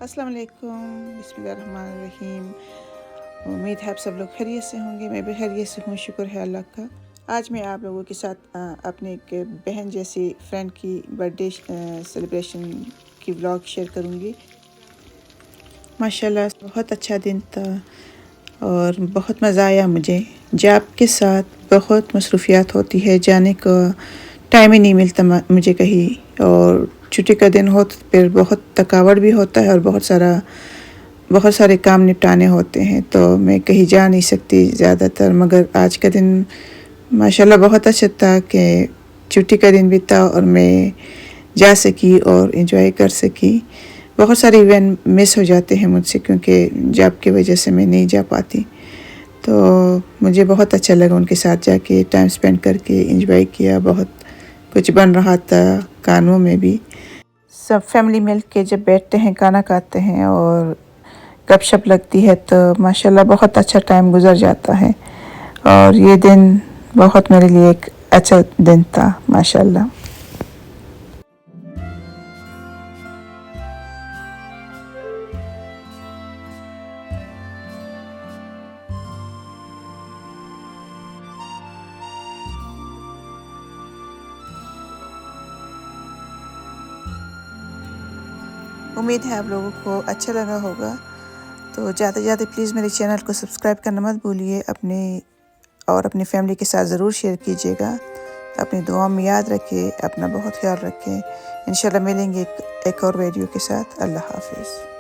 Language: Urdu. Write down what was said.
السلام علیکم، بسم اللہ الرحمن الرحیم۔ امید ہے آپ سب لوگ خیریت سے ہوں گے، میں بھی خیریت سے ہوں، شکر ہے اللہ کا۔ آج میں آپ لوگوں کے ساتھ اپنے ایک بہن جیسی فرینڈ کی برتھ ڈے سیلیبریشن کی ولاگ شیئر کروں گی۔ ماشاءاللہ بہت اچھا دن تھا اور بہت مزہ آیا مجھے۔ جاب کے ساتھ بہت مصروفیات ہوتی ہے، جانے کا ٹائم ہی نہیں ملتا مجھے کہیں، اور چھٹی کا دن ہو تو پھر بہت تھکاوٹ بھی ہوتا ہے اور بہت سارے کام نپٹانے ہوتے ہیں، تو میں کہیں جا نہیں سکتی زیادہ تر۔ مگر آج کا دن ماشاءاللہ بہت اچھا تھا کہ چھٹی کا دن بھی تھا اور میں جا سکی اور انجوائے کر سکی۔ بہت سارے ایونٹ مس ہو جاتے ہیں مجھ سے کیونکہ جاب کی وجہ سے میں نہیں جا پاتی، تو مجھے بہت اچھا لگا ان کے ساتھ جا کے ٹائم سپینڈ کر کے انجوائے کیا۔ بہت کچھ بن رہا تھا کانوں میں بھی، سب فیملی مل کے جب بیٹھتے ہیں کھانا کھاتے ہیں اور گپ شپ لگتی ہے تو ماشاءاللہ بہت اچھا ٹائم گزر جاتا ہے، اور یہ دن بہت میرے لیے ایک اچھا دن تھا ماشاءاللہ۔ امید ہے آپ لوگوں کو اچھا لگا ہوگا، تو جاتے جاتے پلیز میرے چینل کو سبسکرائب کرنا مت بھولیے، اپنی فیملی کے ساتھ ضرور شیئر کیجیے گا۔ اپنی دعاؤں میں یاد رکھیں، اپنا بہت خیال رکھیں۔ انشاءاللہ ملیں گے ایک اور ویڈیو کے ساتھ۔ اللہ حافظ۔